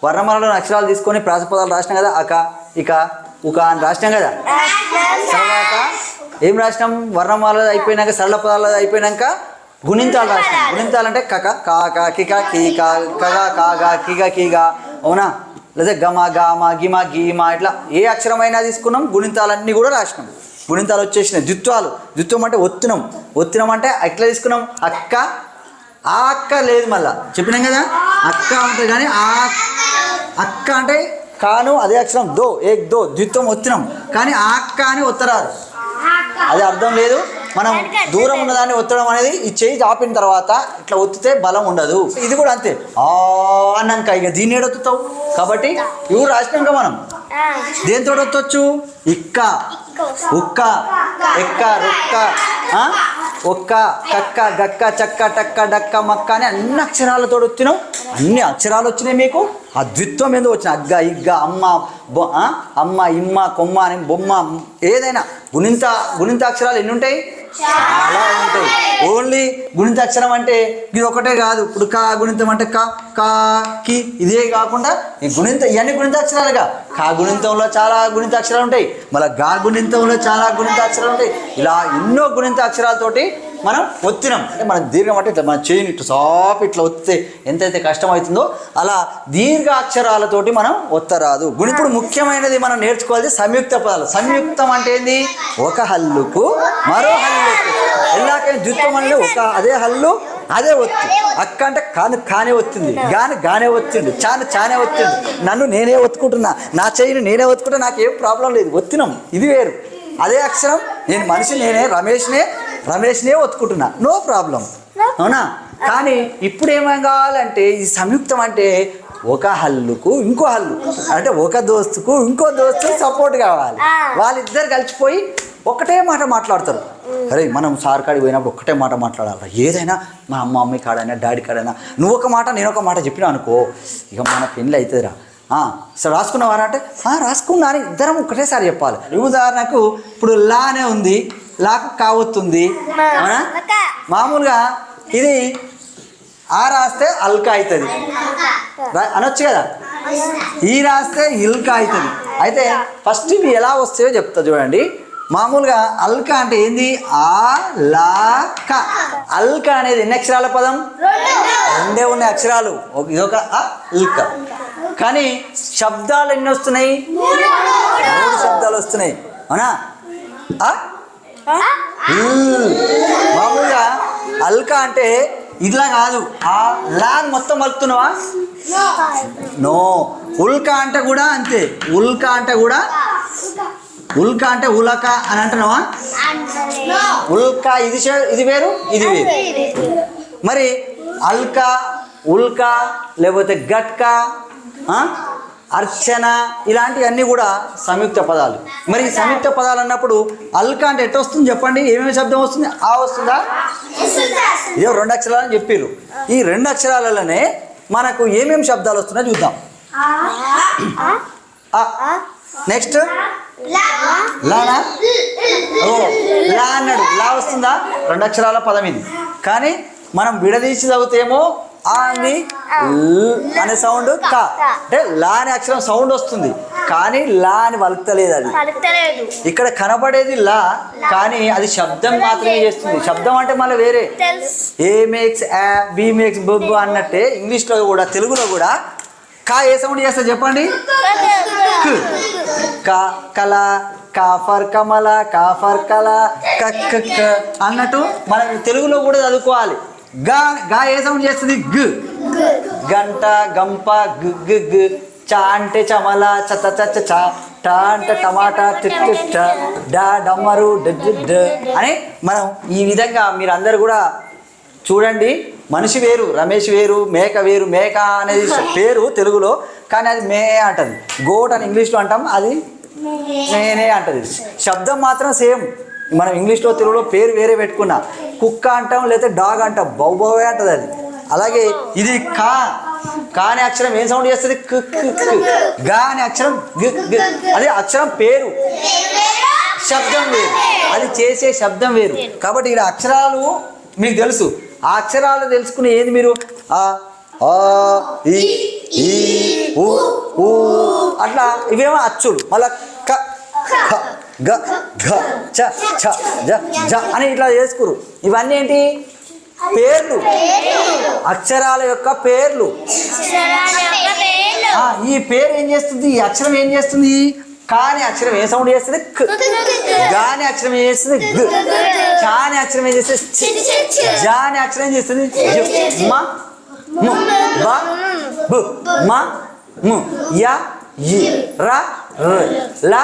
వర్ణమాలలోని అక్షరాలు తీసుకొని ప్రాసపదాలు రాసినాం కదా, అక ఇక ఉక అని రాసినాం కదా. తర్వాత ఏం రాసినాం, వర్ణమాల అయిపోయినాక సరళ పదాలు అయిపోయినాక గుణింతాలు రాసినాం. గుణింతాలు అంటే కక కాక కిక కీక కగ కాగా కిగ కీగా, అవునా? లేదా గమ గామ గిమ గీమ, ఇట్లా ఏ అక్షరమైనా తీసుకున్నాం. గుణింతాలన్నీ కూడా రాసినాం. గుణింతాలు వచ్చేసినాయి. ద్విత్వాలు, ద్విత్వం అంటే ఒత్తినం. ఒత్తినం అంటే ఎట్లా తీసుకున్నాం, అక్క ఆ అక్క లేదు, మళ్ళా చెప్పినాం కదా అక్క ఉంటుంది. కానీ ఆ అక్క అంటే కాను అదే అక్షరం దో, ఏక్ దో, ద్విత్వం ఒత్తినం. కానీ ఆ అక్క అని ఒత్తరారు, అది అర్థం లేదు. మనం దూరం ఉన్నదాన్ని ఒత్తడం అనేది ఈ చేయి చాపిన తర్వాత ఇట్లా ఒత్తితే బలం ఉండదు. ఇది కూడా అంతే, ఆ అన్నాక ఇక దీన్ని ఏడొత్తుతావు. కాబట్టి ఇవి రాసినాక మనం దేంతో ఒత్తొచ్చు, ఇక్క ఉక్క ఎక్క రొక్క ఒక్క కక్క గక్క చక్క టక్క డక్క మక్క అని అన్ని అక్షరాలతో వచ్చినాం. అన్ని అక్షరాలు వచ్చినాయి మీకు. ఆ ద్విత్వం ఏందో వచ్చిన అగ్గ ఇగ్గ అమ్మ అమ్మ ఇమ్మ కొమ్మ అని బొమ్మ, ఏదైనా గుణింత అక్షరాలు ఎన్ని ఉంటాయి, చాలా ఉంటాయి. ఓన్లీ గుణితాక్షరం అంటే ఇది ఒకటే కాదు. ఇప్పుడు కా గుణితం అంటే కా కా కి, ఇదే కాకుండా ఈ ఇవన్నీ గుణితాక్షరాలుగా. కా గుణితంలో చాలా గుణితాక్షరాలు ఉంటాయి, మళ్ళీ గా గుణితంలో చాలా గుణితాక్షరాలు ఉంటాయి. ఇలా ఎన్నో గుణితాక్షరాలతోటి మనం ఒత్తినం. అంటే మనం దీర్ఘం అంటే ఇట్లా మన చేయని ఇట్లా సాప్ ఇట్లా ఒత్తితే ఎంతైతే కష్టమవుతుందో అలా దీర్ఘ అక్షరాలతోటి మనం ఒత్తరాదు. ఇప్పుడు ముఖ్యమైనది మనం నేర్చుకోవాలి సంయుక్త పదాలు. సంయుక్తం అంటే ఏంది, ఒక హల్లుకు మరో హల్లుకు. ఎలాగైనా ద్విత్వం అంటే ఒక అదే హల్లు అదే ఒత్తి. అక్క అంటే కాను కానే వచ్చింది, గానే వచ్చిండు, చానే వచ్చిండు. నన్ను నేనే ఒత్తుకుంటున్నా, నా చెయ్యిని నేనే ఒత్తుకుంటా, నాకేం ప్రాబ్లం లేదు. ఒత్తినం ఇది వేరు. అదే అక్షరం నేను మనిషి, నేనే రమేష్నే ఒత్తుకుంటున్నా, నో ప్రాబ్లం, అవునా? కానీ ఇప్పుడు ఏమేం కావాలంటే ఈ సంయుక్తం అంటే ఒక హల్లుకు ఇంకో హల్లు, అంటే ఒక దోస్తుకు ఇంకో దోస్తు సపోర్ట్ కావాలి. వాళ్ళిద్దరు కలిసిపోయి ఒకటే మాట మాట్లాడతారు. అరే మనం సార్ కాడికి పోయినప్పుడు ఒక్కటే మాట మాట్లాడాలి. ఏదైనా మా మమ్మీ కాడైనా డాడీ కాడైనా నువ్వు ఒక మాట నేను ఒక మాట చెప్పినా అనుకో, ఇక మన పెళ్ళి అవుతుందిరా. సరే రాసుకున్నావారా అంటే రాసుకున్నా అని ఇద్దరం ఒకటేసారి చెప్పాలి. ఉదాహరణకు ఇప్పుడు లానే ఉంది, లాకు కావొత్తుంది, అవునా? మామూలుగా ఇది ఆ రాస్తే అల్కా అవుతుంది అనొచ్చు కదా, ఈ రాస్తే ఇల్కా అవుతుంది. అయితే ఫస్ట్ ఇవి ఎలా వస్తాయో చెప్తా చూడండి. మామూలుగా అల్కా అంటే ఏంది, ఆ లా క. అల్కా అనేది ఎన్ని అక్షరాల పదం, రెండే ఉన్నాయి అక్షరాలు, ఇదొక అల్క. కానీ శబ్దాలు ఎన్ని వస్తున్నాయి, 3 శబ్దాలు వస్తున్నాయి, అవునా? మామూలుగా అల్కా అంటే ఇట్లా కాదు, ఆ లాన్ మొత్తం మలుపుతున్నావా, నో. ఉల్కా అంటే కూడా అంతే. ఉల్కా అంటే కూడా ఉల్కా అంటే ఉలక అని అంటున్నావా, ఉల్కా ఇది వేరు ఇది వేరు. మరి అల్కా ఉల్కా లేకపోతే గట్కా అర్చన ఇలాంటివన్నీ కూడా సంయుక్త పదాలు. మరి ఈ సంయుక్త పదాలు అన్నప్పుడు అల్కా అంటే ఎట్లా వస్తుంది చెప్పండి, ఏమేమి శబ్దం వస్తుంది, ఆ వస్తుందా, ఇదే 2 అక్షరాలని చెప్పారు. ఈ 2 అక్షరాలలోనే మనకు ఏమేమి శబ్దాలు వస్తున్నాయో చూద్దాం. నెక్స్ట్ లానా, ఓ లా అన్నాడు, లా వస్తుందా, 2 అక్షరాల పదం ఇది. కానీ మనం విడదీసి చదివితేమో ఆ అని అనే సౌండ్ కా, అంటే లా అనే అక్షరం సౌండ్ వస్తుంది, కానీ లా అని వలుపుతలేదు. అది ఇక్కడ కనబడేది లా, కానీ అది శబ్దం మాత్రమే చేస్తుంది. శబ్దం అంటే మళ్ళీ వేరే, ఏ మేక్స్ ఆ, బి మేక్స్ బొబ్బు అన్నట్టే ఇంగ్లీష్లో కూడా తెలుగులో కూడా కా ఏ సౌండ్ చేస్తా చెప్పండి, కా కల, కాఫర్ కమల, కాఫర్ కల, కక్క అన్నట్టు మనం తెలుగులో కూడా చదువుకోవాలి. గా గా ఏ సౌండ్ చేస్తుంది, గ్. గంట గంప గ్ గ్ గ్. చా అంటే చమల, చత చ చ. టా అంటే టమాటా, టిట్ డా డమ్మరు డ అని మనం ఈ విధంగా మీరు అందరు కూడా చూడండి. మనిషి వేరు, రమేష్ వేరు, మేక వేరు. మేక అనేది పేరు తెలుగులో, కానీ అది మే అంటది. గోట్ అని ఇంగ్లీష్లో అంటాం, అది మేనే అంటది. శబ్దం మాత్రం సేమ్. మనం ఇంగ్లీష్లో తెలుగులో పేరు వేరే పెట్టుకున్నా, కుక్క అంటాం లేదా డాగ్ అంటాం, బౌబౌవే అంటది అది. అలాగే ఇది కా, కా అనే అక్షరం ఏం సౌండ్ చేస్తుంది, క్ క్ క్. గా అనే అక్షరం గ్ గ్. అదే అక్షరం పేరు, శబ్దం వేరు, అది చేసే శబ్దం వేరు. కాబట్టి ఇక్కడ అక్షరాలు మీకు తెలుసు. ఆ అక్షరాలు తెలుసుకుని ఏది మీరు ఆ ఈ ఈ ఊ ఊ అట్లా ఇవేమో అచ్చులు. మళ్ళా క ఖ గ ఘ చ ఛ జ జ అని ఇట్లా చేసుకురు. ఇవన్నీ ఏంటి? పేర్లు, అక్షరాల యొక్క పేర్లు. ఈ పేరు ఏం చేస్తుంది? ఈ అక్షరం ఏం చేస్తుంది? కాని అక్షరం ఏ సౌండ్ చేస్తుంది? క్. గాని అక్షరం ఏం చేస్తుంది? గ. చాని అక్షరం ఏం చేస్తుంది? ఛ. జాని అక్షరం ఏం చేస్తుంది? జ. మ ము బ బు మ ము య యి ర ర ల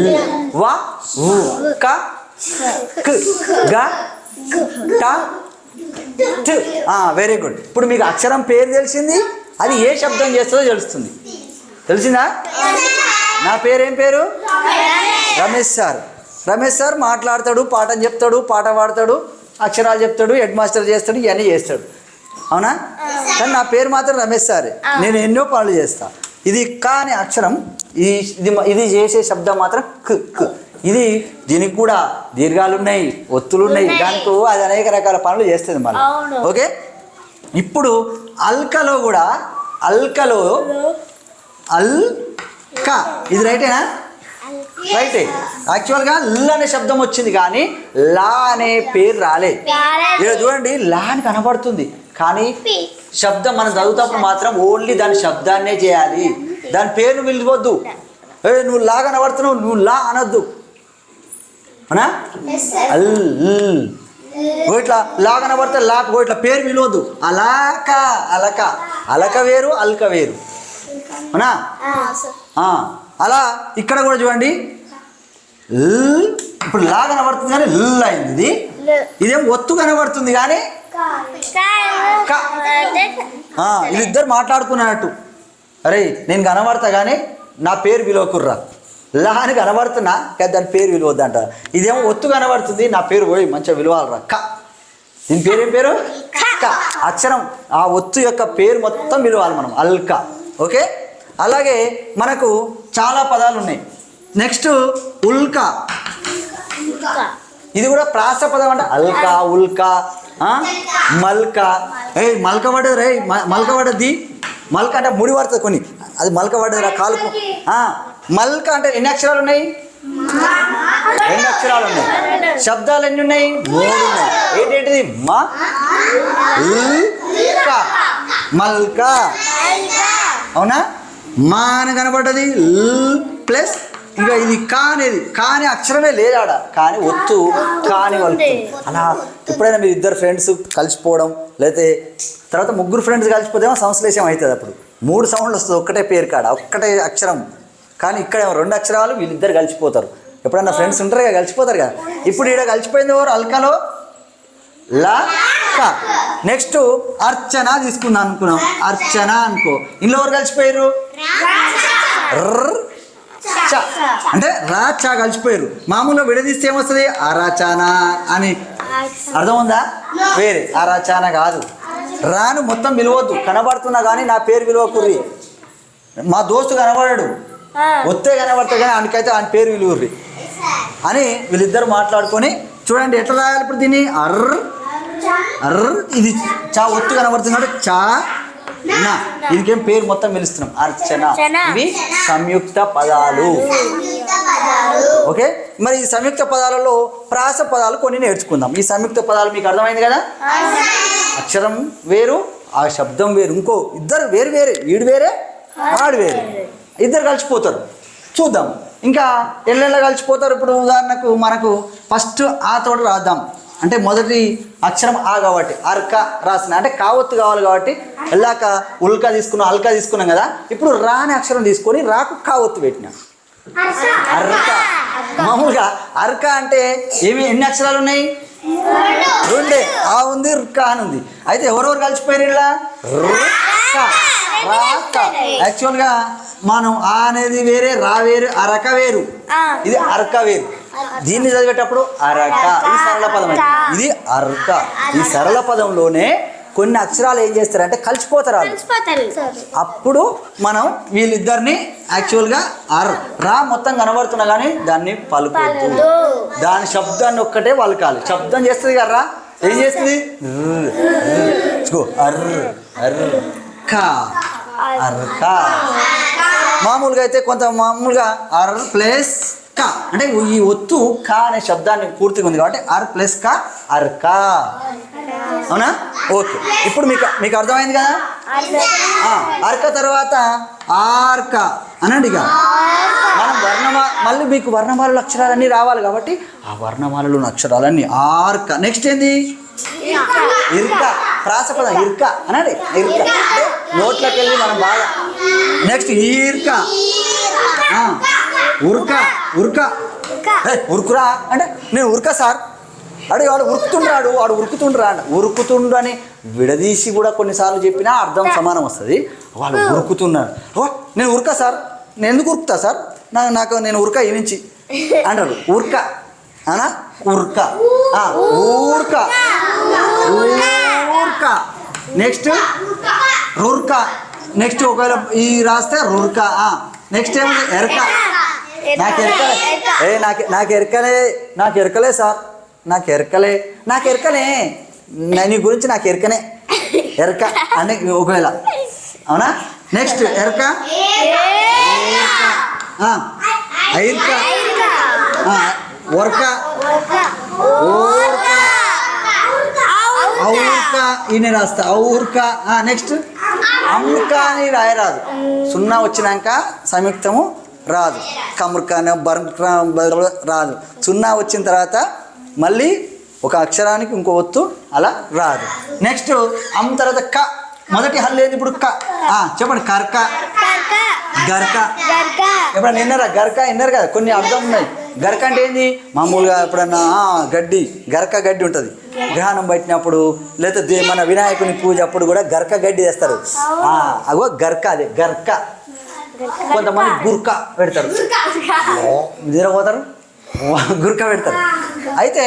ల్ వ వు క క్ గ ట ట్. Very good. ఇప్పుడు మీకు అక్షరం పేరు తెలిసింది, అది ఏ శబ్దం చేస్తుందో తెలుస్తుంది. తెలిసిందా? నా పేరు ఏం పేరు? రమేష్ సార్. రమేష్ సార్ మాట్లాడతాడు, పాఠం చెప్తాడు, పాట పాడతాడు, అక్షరాలు చెప్తాడు, హెడ్ మాస్టర్ చేస్తాడు, ఇవన్నీ చేస్తాడు. అవునా? కానీ నా పేరు మాత్రం రమేష్ సారే. నేను ఎన్నో పనులు చేస్తా. ఇది క అనే అక్షరం, ఇది చేసే శబ్దం మాత్రం క్ క్. ఇది దీనికి కూడా దీర్ఘాలు ఉన్నాయి, ఒత్తులు ఉన్నాయి, దానికి అది అనేక రకాల పనులు చేస్తుంది మళ్ళీ. ఓకే, ఇప్పుడు అల్కలో కూడా అల్కలో అల్ క ఇది రైటేనా? రైటే. యాక్చువల్గా ల్ అనే శబ్దం వచ్చింది కానీ లా అనే పేరు రాలే. ఇక్కడ చూడండి, లా అని కనబడుతుంది కానీ శబ్దం మనం చదువుతాప్పుడు మాత్రం ఓన్లీ దాని శబ్దాన్నే చేయాలి, దాని పేరును పిలవద్దు. నువ్వు లా కనబడుతున్నావు, నువ్వు లా అనొద్దు. అవునా? అల్ ఇట్లా లా కనబడితే లా ఇట్లా పేరు పిలవద్దు. అలాక అలక, అలక వేరు, అల్క వేరు. అవునా? అలా ఇక్కడ కూడా చూడండి, ఇప్పుడు లా కనబడుతుంది కానీ ల్ అయింది. ఇదేం ఒత్తు కనబడుతుంది కానీ వీళ్ళిద్దరు మాట్లాడుకున్నట్టు. అరే నేను కనబడతా కానీ నా పేరు విలువకుర్రా. లా అని కనబడుతున్నా కానీ దాని పేరు విలువద్దు అంట. ఇదేమో ఒత్తు కనబడుతుంది, నా పేరు పోయి మంచిగా విలువాలరా. క. దీని పేరు ఏం పేరు? క. అక్షరం ఆ ఒత్తు యొక్క పేరు మొత్తం విలువాలి మనం, అల్క. ఓకే, అలాగే మనకు చాలా పదాలు ఉన్నాయి. నెక్స్ట్ ఉల్క. ఇది కూడా ప్రాస పదం అంట. అల్క, ఉల్క, మల్క. మల్క పడ్డది రే, మల్క పడ్డది. మల్క అంటే ముడి పడుతుంది కొన్ని, అది మల్క పడ్డది రా కాలుకు. మల్క అంటే ఎన్ని అక్షరాలు ఉన్నాయి? 2 అక్షరాలు ఉన్నాయి. శబ్దాలు ఎన్ని ఉన్నాయి? 3 ఉన్నాయి. ఏంటేంటిది? మ ల్క, మల్క. అవునా? మా అని కనబడ్డది, ల్ ప్లస్ ఇంకా ఇది కా అనేది, కానీ అక్షరమే లేదాడ, కానీ ఒత్తు కాని వలుతుంది. అలా ఎప్పుడైనా మీరు ఇద్దరు ఫ్రెండ్స్ కలిసిపోవడం, లేకపోతే తర్వాత 3 ఫ్రెండ్స్ కలిసిపోతేమో సంశ్లేషం అవుతుంది. అప్పుడు 3 సౌండ్లు వస్తుంది ఒక్కటే పేరు కాడ, ఒక్కటే అక్షరం. కానీ ఇక్కడ 2 అక్షరాలు, వీళ్ళిద్దరు కలిసిపోతారు. ఎప్పుడన్నా ఫ్రెండ్స్ ఉంటారు కదా, కలిసిపోతారు కదా. ఇప్పుడు ఇక్కడ కలిసిపోయింది ఎవరు? అల్కలో లా క. నెక్స్ట్ అర్చన తీసుకున్నాను అనుకున్నాం, అర్చన అనుకో. ఇంట్లో ఎవరు కలిసిపోయారు? చ అంటే రా చ కలిసిపోయారు. మామూలుగా విడదీస్తే ఏమొస్తుంది? అరాచానా అని. అర్థం ఉందా? వేరే అరాచానా కాదు. రాను మొత్తం విలువద్దు, కనబడుతున్నా కానీ నా పేరు విలువకుర్రి. మా దోస్తు కనబడాడు, ఒత్తే కనబడతా కానీ ఆయనకైతే ఆయన పేరు విలువర్రి అని వీళ్ళిద్దరు మాట్లాడుకొని చూడండి ఎట్లా రాయాలి ఇప్పుడు దీన్ని. అర్ర అర్ర, ఇది చా ఒత్తు కనబడుతున్నాడు, చా నా. దీనికేం పేరు మొత్తం పిలుస్తున్నాం, అర్చన. ఇవి సంయుక్త పదాలు. ఓకే, మరి ఈ సంయుక్త పదాలలో ప్రాస పదాలు కొన్ని నేర్చుకుందాం. ఈ సంయుక్త పదాలు మీకు అర్థమైంది కదా? అక్షరం వేరు, ఆ శబ్దం వేరు. ఇంకో ఇద్దరు వేరు వేరే, వీడు వేరే వాడు వేరే, ఇద్దరు కలిసిపోతారు. చూద్దాం ఇంకా ఎల్లెళ్ళ కలిసిపోతారు. ఇప్పుడు ఉదాహరణకు మనకు ఫస్ట్ ఆ తోట రాద్దాం అంటే మొదటి అక్షరం ఆ కాబట్టి అర్క రాసిన అంటే కావత్తు కావాలి కాబట్టి ఎల్లాక ఉల్కా తీసుకున్నాం, అల్కా తీసుకున్నాం కదా. ఇప్పుడు రా అనే అక్షరం తీసుకొని రాకు కావత్తు పెట్టినా, అర్క. మామూలుగా అర్క అంటే ఎన్ని అక్షరాలు ఉన్నాయి? 2. ఆ ఉంది, రుక్క అని ఉంది. అయితే ఎవరెవరు కలిసిపోయారు ఇలా? రాక. యాక్చువల్గా మనం ఆ అనేది వేరే, రా వేరు, అరక వేరు, ఇది అర్క వేరు. దీన్ని చదివేటప్పుడు అరక, ఇది సరళ పదం. ఇది అర్క. ఈ సరళ పదంలోనే కొన్ని అక్షరాలు ఏం చేస్తారంటే కలిసిపోతారు. అప్పుడు మనం వీళ్ళిద్దరిని యాక్చువల్గా రా మొత్తం కనబడుతున్నా కానీ దాన్ని పలుకోవద్దు, దాని శబ్దాన్ని ఒక్కటే పలకాలి. శబ్దం చేస్తుంది కదా, ఏం చేస్తుంది? అర్ర అర్ర క అర్క. మామూలుగా అయితే కొంత మామూలుగా అర్ ప్లస్ క అంటే ఈ ఒత్తు క అనే శబ్దాన్ని పూర్తిగా ఉంది కాబట్టి అర్ ప్లస్ క అర్క. అవునా? ఓకే, ఇప్పుడు మీకు అర్థమైంది కదా. అర్క తర్వాత ఆర్క అనండి. ఇక మనం మళ్ళీ మీకు వర్ణమాల అక్షరాలన్నీ రావాలి కాబట్టి ఆ వర్ణమాలలోని అక్షరాలన్నీ ఆర్క. నెక్స్ట్ ఏంది? ఇర్క. ప్రాసపదం ఇర్క అనండి. ఇర్క అంటే నోట్లోకి వెళ్ళి మనం బాగా. నెక్స్ట్ ఈర్క. ఉర్క. ఉర్క ఉరుకురా అంటే నేను ఉర్క సార్ వాడు ఉరుకుతుండ్రాడు, వాడు ఉరుకుతుండ్రా అంట. ఉరుకుతుండు అని విడదీసి కూడా కొన్నిసార్లు చెప్పినా అర్థం సమానం వస్తుంది. వాళ్ళు ఉరుకుతున్నాడు, ఓ నేను ఉరక సార్, నేను ఎందుకు ఉరుకుతా సార్, నేను ఉరక ఈ నుంచి అంటారు. ఉరక అనా ఉరక ఊర్క ఊర్క. నెక్స్ట్ రుర్క. నెక్స్ట్ ఒకవేళ ఈ రాస్తే రుర్క. నెక్స్ట్ ఏముంది? ఎరక. నాకు ఎరకలే సార్, నాకు ఎరకలే నీ గురించి నాకు ఎరకనే ఎరక అంటే ఒకవేళ. అవునా? నెక్స్ట్ ఎరక ఐర్క ఒరక ఓర్క ఔర్క ఈయన రాస్తా ఔర్క. నెక్స్ట్ అమ్క అని రాయరాదు, సున్నా వచ్చినాక సంయుక్తము రాదు. కమ్రకాన బర్క రాదు. సున్నా వచ్చిన తర్వాత మళ్ళీ ఒక అక్షరానికి ఇంకో ఒత్తు అలా రాదు. నెక్స్ట్ అమ్ తర్వాత క. మొదటి హల్లు ఏంది ఇప్పుడు? క. చెప్పండి. కర్క గర్క. ఎప్పుడన్నా విన్నారా? గర్క విన్నారు కదా, కొన్ని అర్థం ఉన్నాయి. గర్క అంటే ఏంది? మామూలుగా ఎప్పుడన్నా గడ్డి గర్క గడ్డి ఉంటుంది, గ్రహణం పట్టినప్పుడు లేదా మన వినాయకుని పూజ అప్పుడు కూడా గర్క గడ్డి వేస్తారు. అగో గర్క, అదే గర్క. కొంతమంది గుర్క పెడతారు, నిద్రపోతారు, గుర్క పెడతారు. అయితే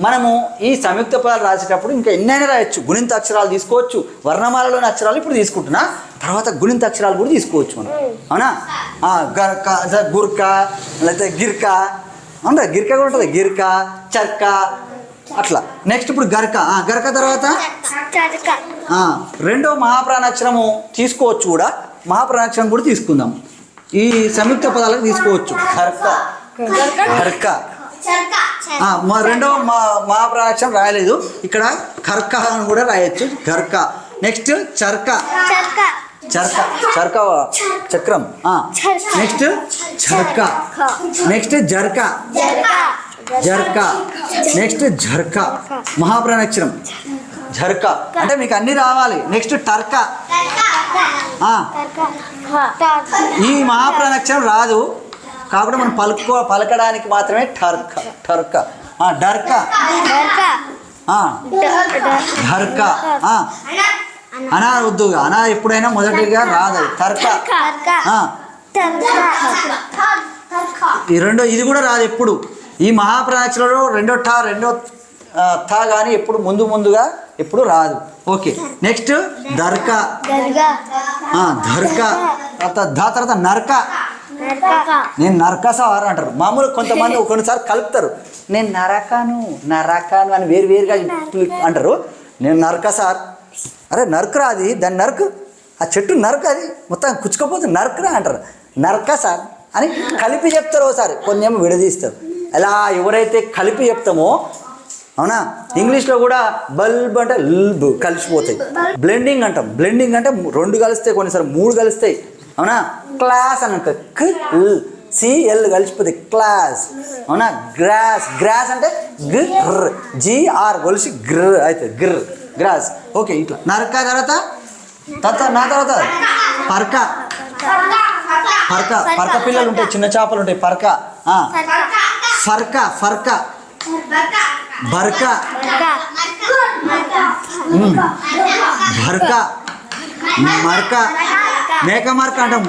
మనము ఈ సంయుక్త పదాలు రాసేటప్పుడు ఇంకా ఎన్నైనా రాయొచ్చు. గుణింత అక్షరాలు తీసుకోవచ్చు, వర్ణమాలలోని అక్షరాలు ఇప్పుడు తీసుకుంటున్నా, తర్వాత గుణింత అక్షరాలు కూడా తీసుకోవచ్చు మనం. అవునా? గర్క, గుర్క, లేకపోతే గిర్క. అవునా? గిర్క కూడా ఉంటుంది, గిర్క, చర్క అట్లా. నెక్స్ట్ ఇప్పుడు గర్క. గర్క తర్వాత రెండో మహాప్రాణాక్షరము తీసుకోవచ్చు కూడా, మహాప్రాణాక్షరం కూడా తీసుకుందాం. ఈ సంయుక్త పదాలకు తీసుకోవచ్చు. గర్క గర్క. రెండో మహాప్రాణాక్షరం రాయలేదు ఇక్కడ, కర్క అని కూడా రాయొచ్చు, గర్క. నెక్స్ట్ చర్క. చర్క చర్క చక్రం. నెక్స్ట్ చర్క. నెక్స్ట్ జర్క. జర్క. నెక్స్ట్ జర్క. మహాప్రాణాక్షరం జర్క అంటే మీకు అన్ని రావాలి. నెక్స్ట్ టర్క. ఈ మహాప్రాణాక్షరం రాదు కాబట్టి మనం పలకడానికి మాత్రమే టర్క. టర్క. డర్క. ఢర్క. వద్దు, అనా ఎప్పుడైనా మొదటిగా రాదు. తర్క. ఈ రెండో ఇది కూడా రాదు ఎప్పుడు. ఈ మహాప్రాణాక్షరంలో రెండో థా కానీ ఎప్పుడు ముందుగా ఎప్పుడు రాదు. ఓకే. నెక్స్ట్ దర్క. ధర్క. తర్వాత నర్క. నేను నరక సార్ అంటారు. మామూలు కొంతమంది కొన్నిసార్లు కలుపుతారు, నేను నరకాను అని వేరుగా అంటారు. నేను నరక సార్. అరే నరకరా, అది దాని నరకు, ఆ చెట్టు నరక, అది మొత్తం కుచ్చుకపోతే నరకరా అంటారు. నరక సార్ అని కలిపి చెప్తారు. ఒకసారి కొన్ని ఏమో విడదీస్తారు. అలా ఎవరైతే కలిపి చెప్తామో, అవునా? ఇంగ్లీష్లో కూడా బల్బ్ అంటే ల్బ్ కలిసిపోతాయి. బ్లెండింగ్ అంటాం. బ్లెండింగ్ అంటే రెండు కలిస్తాయి, కొన్నిసార్లు మూడు కలుస్తాయి. అవునా? క్లాస్ అని అంటారు. సిఎల్ కలిసిపోతాయి, క్లాస్. అవునా? గ్రాస్. గ్రాస్ అంటే గ్ర్, జిఆర్ కలిసి గ్ర్ అయితే గ్ర్, గ్రాస్. ఓకే. ఇట్లా నరక. తర్వాత పర్క. పర్క. పర్క పిల్లలు ఉంటాయి, చిన్న చేపలు ఉంటాయి. పర్క. ఫర్క. ఫర్క. బర్క. భర్క. మర్క. మేక మర్క అంటాం.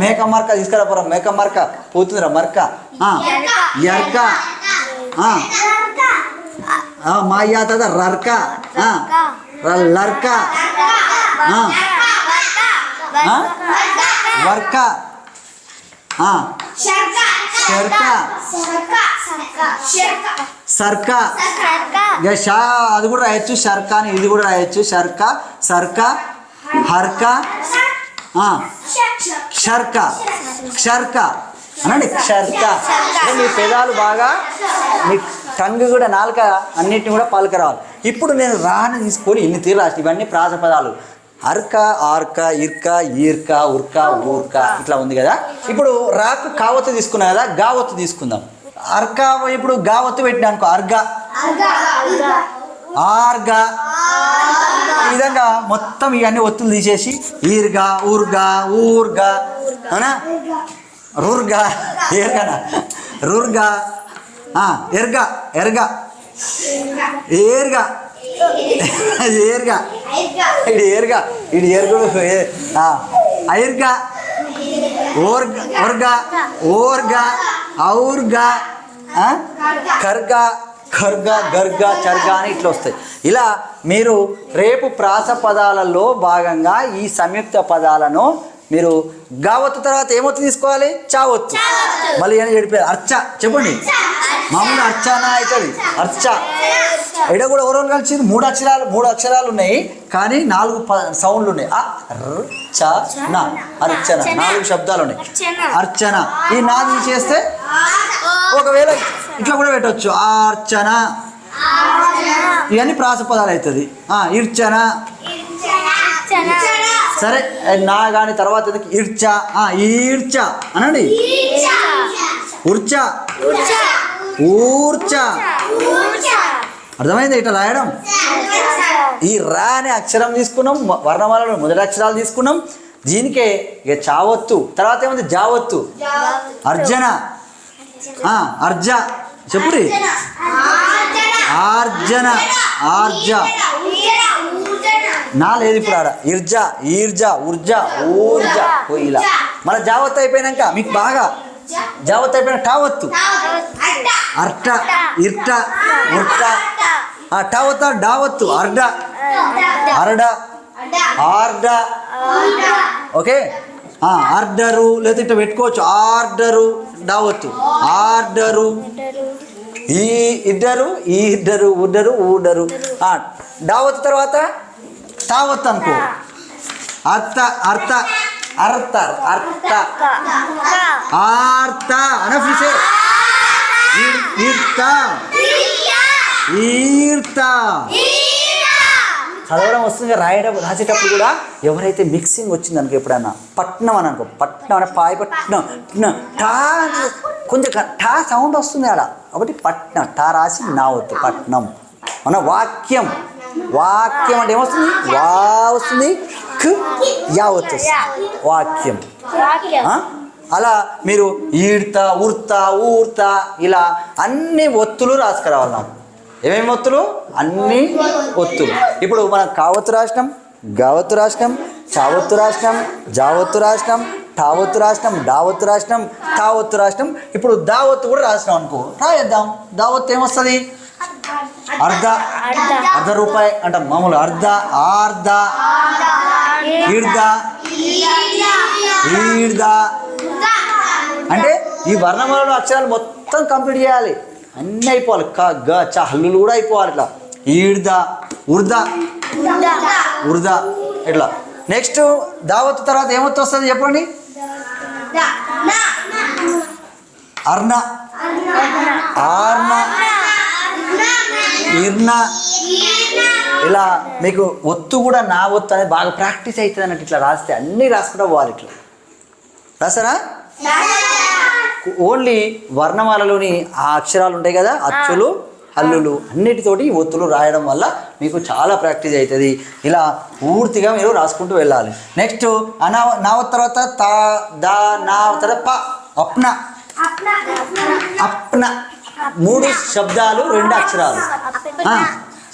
మేక మర్క తీసుకురా, మేక మర్క పోతుందిరా మర్క. ఎర్క. మాయా తద రర్క. లర్క. వర్క. శర్క. సర్క. అది కూడా రాయొచ్చు. శర్క అని ఇది కూడా రాయొచ్చు. శర్క, సర్క, హర్క క్షర్క క్షర్క అనండి క్షర్క. అంటే మీ పెదాలు బాగా మీ టంగ్ కూడా నాలుక అన్నిటిని కూడా పలకరావాలి. ఇప్పుడు నేను రాని తీసుకొని ఇన్ని తీరు రాసి ఇవన్నీ ప్రాస పదాలు అర్క ఆర్క ఇర్క ఈర్క ఉర్క ఊర్క ఇట్లా ఉంది కదా. ఇప్పుడు రాకు కావత్తు తీసుకున్నా కదా, గావత్తు తీసుకుందాం. అర్క ఇప్పుడు గావత్తు పెట్టినా అనుకో అర్గ ఆర్గ. ఈ విధంగా మొత్తం ఇవన్నీ ఒత్తులు తీసేసి ఈర్గా ఊర్గా ఊర్గా అవునా రుర్గా ఏర్గనా రుర్గా ఎర్గా ఎర్గా ఏర్గా ఏర్గా ఇది ఏర్గా ఇది ఎరుగుడు ఐర్గా ఓర్గా ఒర్గా ఓర్గా ఔర్గా కర్గా ఖర్గా గర్గా చర్గా అని ఇట్లా వస్తాయి. ఇలా మీరు రేపు ప్రాస పదాలలో భాగంగా ఈ సంయుక్త పదాలను మీరు గావత్తు తర్వాత ఏమొత్తు తీసుకోవాలి, చావత్తు. మళ్ళీ అని చెప్పారు అర్చ చెప్పండి. మామూలు అర్చన అవుతుంది అర్చ. ఎడ కూడా ఎవరో కలిసి మూడు అక్షరాలు ఉన్నాయి కానీ 4 సౌండ్లు ఉన్నాయి. అర్చన అర్చన 4 శబ్దాలు ఉన్నాయి. అర్చన ఈ నాది చేస్తే ఒకవేళ ఇట్లా కూడా పెట్టవచ్చు అర్చన. ఇవన్నీ ప్రాస పదాలు అవుతుంది. ఇర్చన సరే నా కానీ తర్వాత ఇర్చ ఈర్చ అనండి ఉర్చ ఊర్చ. అర్థమైంది ఇట్లా రాయడం. ఈ రా అనే అక్షరం తీసుకున్నాం, వర్ణమాలలో మొదటి అక్షరాలు తీసుకున్నాం. దీనికే ఇక చావత్తు తర్వాత ఏముంది జావత్తు అర్జన అర్జ చెప్పురి ఆర్జన ఆర్జ నా లేదు ఇప్పుడు ఆడ ఇర్జ ఈర్జ ఉర్జ ఊర్జ ఇలా. మన జావత్ అయిపోయినాక మీకు బాగా జావత్ అయిపోయిన టావత్తు అర్ట ఇర్ట ఉర్ట టావత్త డావత్తు అర్డ అర్డ ఆర్డ. ఓకే ఆర్డరు లేదా ఇట్లా పెట్టుకోవచ్చు ఆర్డరు డావత్తు ఆర్డరు ఈ ఇద్దరు ఈ ఇద్దరు ఉడ్డరు ఊడరు. డావత్తు తర్వాత తావత్ అనుకో అర్త అర్త అర్త అర్త ఆర్త అనఫిసే ఈర్త ఈర్త. చదవడం వస్తుంది, రాయడం రాసేటప్పుడు కూడా ఎవరైతే మిక్సింగ్ వచ్చింది అనుకో ఎప్పుడన్నా పట్నం అని అనుకో పట్నం అనే పాయ పట్నం టా కొంచెం టా సౌండ్ వస్తుంది ఆడ కాబట్టి పట్నం టా రాసి నా వద్దు పట్నం మన వాక్యం. వాక్యం అంటే ఏమొస్తుంది వా వస్తుంది యావత్ వస్తుంది వాక్యం. అలా మీరు ఈడ్త ఉర్త ఊర్త ఇలా అన్ని ఒత్తులు రాసుకురావాలి. నాకు ఏమేమి ఒత్తులు అన్ని ఒత్తులు. ఇప్పుడు మనం కావత్తు రాసినాం గావత్తు రాసినాం చావత్తు రాసినాం జావత్తు రాసినాం టావత్తు రాసినాం డావత్తు రాసినాం తావత్తు రాసినాం. ఇప్పుడు దావత్తు కూడా రాసినాం అనుకో రాయేద్దాం. దావత్తు ఏమొస్తుంది అర్ధ అర్ధ రూపాయి అంటాం మామూలు అర్ధ ఆర్ధ ఈర్ధ ఈర్ధ. అంటే ఈ వర్ణమాలలో అక్షరాలు మొత్తం కంప్లీట్ చేయాలి, అన్నీ అయిపోవాలి. క గ చ హల్లులు కూడా అయిపోవాలి. ఇట్లా ఈర్ధ ఉర్ధ ఉర్ధ ఇట్లా. నెక్స్ట్ దావత్తు తర్వాత ఏమొత్తు వస్తుంది చెప్పండి అర్ణ ఆర్ణ ఇర్న. ఇలా మీకు ఒత్తు కూడా నా ఒత్తు అనేది బాగా ప్రాక్టీస్ అవుతుంది అన్నట్టు ఇట్లా రాస్తే అన్నీ రాసుకుంటూ పోవాలి. ఇట్లా రాసారా? ఓన్లీ వర్ణమాలలోని ఆ అక్షరాలు ఉంటాయి కదా అచ్చులు హల్లులు అన్నిటితోటి ఒత్తులు రాయడం వల్ల మీకు చాలా ప్రాక్టీస్ అవుతుంది. ఇలా పూర్తిగా మీరు రాసుకుంటూ వెళ్ళాలి. నెక్స్ట్ నా తర్వాత తా దా నా తర్వాత ప అప్న అప్న 3 శబ్దాలు 2 అక్షరాలు.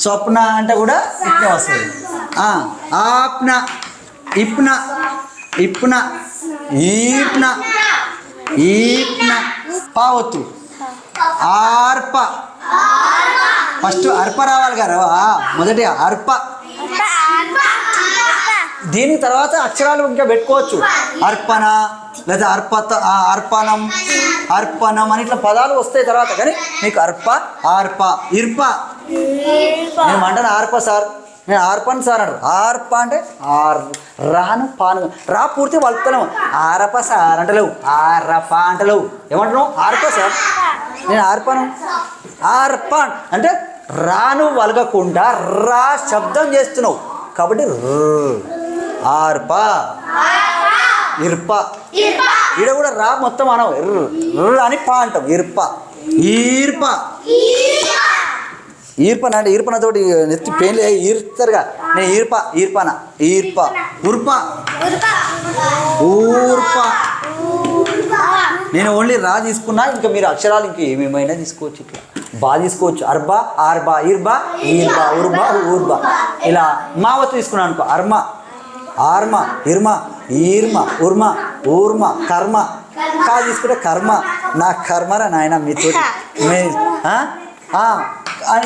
స్వప్న అంటే కూడా ఇట్నే వస్తుంది. ఆప్న ఇప్న ఇప్న ఈప్న ఈప్న పావత్తు ఆర్ప. ఫస్ట్ అర్ప రావాలి కదా మొదటి అర్ప. దీని తర్వాత అక్షరాలు ఇంకా పెట్టుకోవచ్చు అర్పణ లేదా అర్పణం అర్పణం అని ఇట్లా పదాలు వస్తాయి తర్వాత. కానీ మీకు అర్ప ఆర్ప ఇర్ప నేను అంటాను ఆర్ప సార్ నేను ఆర్పాను సార్ అంటారు. ఆర్ప అంటే రాను పాను రా పూర్తి వలుపుతలేము. ఆరప సార్ అంటలేవు, ఆరప అంటలేవు. ఏమంటున్నావు? ఆర్ప సార్. నేను ఆర్పాను. ఆర్ప అంటే రాను వలగకుండా రా శబ్దం చేస్తున్నావు కాబట్టి ఆర్ప. ఇర్ప ఈడ కూడా రా మొత్తం అనవు, అని పా అంటాం. ఇర్ప. ఈర్ప. ఈర్పన అంటే ఈర్పనతోటి నెత్తి పెయిన్ ఈర్తారుగా. నేను ఈర్పన. ఈర్ప. ఉర్ప. ఊర్ప. నేను ఓన్లీ రా తీసుకున్నా, ఇంకా మీరు అక్షరాలు ఇంక ఏమేమైనా తీసుకోవచ్చు. ఇట్లా బా తీసుకోవచ్చు. Arba, ARBA, ఇర్బా, ఈర్బా, ఉర్బా, ఊర్బా. ఇలా మావత్తు తీసుకున్నాను అనుకో. అర్మ, ఆర్మ, ఇర్మ, ఈర్మ, ఉర్మ, ఊర్మ, కర్మ. కా తీసుకుంటే కర్మ. నా కర్మరా నాయన మీతోటి.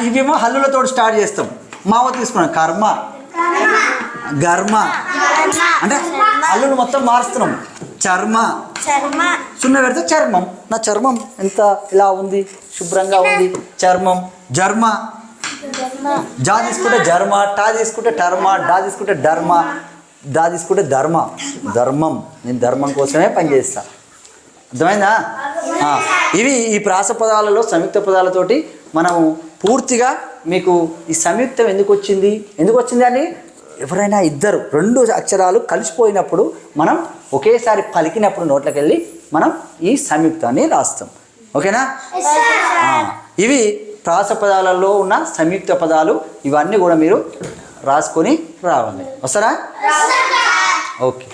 ఇవేమో హల్లులతో స్టార్ట్ చేస్తాం. మావత్తు తీసుకున్నాను. కర్మ, గర్మ అంటే హల్లులు మొత్తం మారుస్తున్నాం. చర్మ. సున్న పెడితే చర్మం. నా చర్మం ఎంత ఇలా ఉంది, శుభ్రంగా ఉంది. చర్మం. జర్మ. జా తీసుకుంటే జర్మ, టా తీసుకుంటే టర్మ, డా తీసుకుంటే డర్మ, దా తీసుకుంటే ధర్మ. ధర్మం. నేను ధర్మం కోసమే పనిచేస్తా. అర్థమైందా? ఇవి ఈ ప్రాస పదాలలో సంయుక్త పదాలతోటి మనము పూర్తిగా మీకు ఈ సంయుక్తం ఎందుకు వచ్చింది అని ఎవరైనా ఇద్దరు రెండు అక్షరాలు కలిసిపోయినప్పుడు మనం ఒకేసారి పలికినప్పుడు నోట్లోకి వెళ్ళి మనం ఈ సంయుక్తాన్ని రాస్తాం. ఓకేనా? ఇవి ప్రాస పదాలలో ఉన్న సంయుక్త పదాలు. ఇవన్నీ కూడా మీరు రాసుకొని రావాలి. వస్తారా? ఓకే.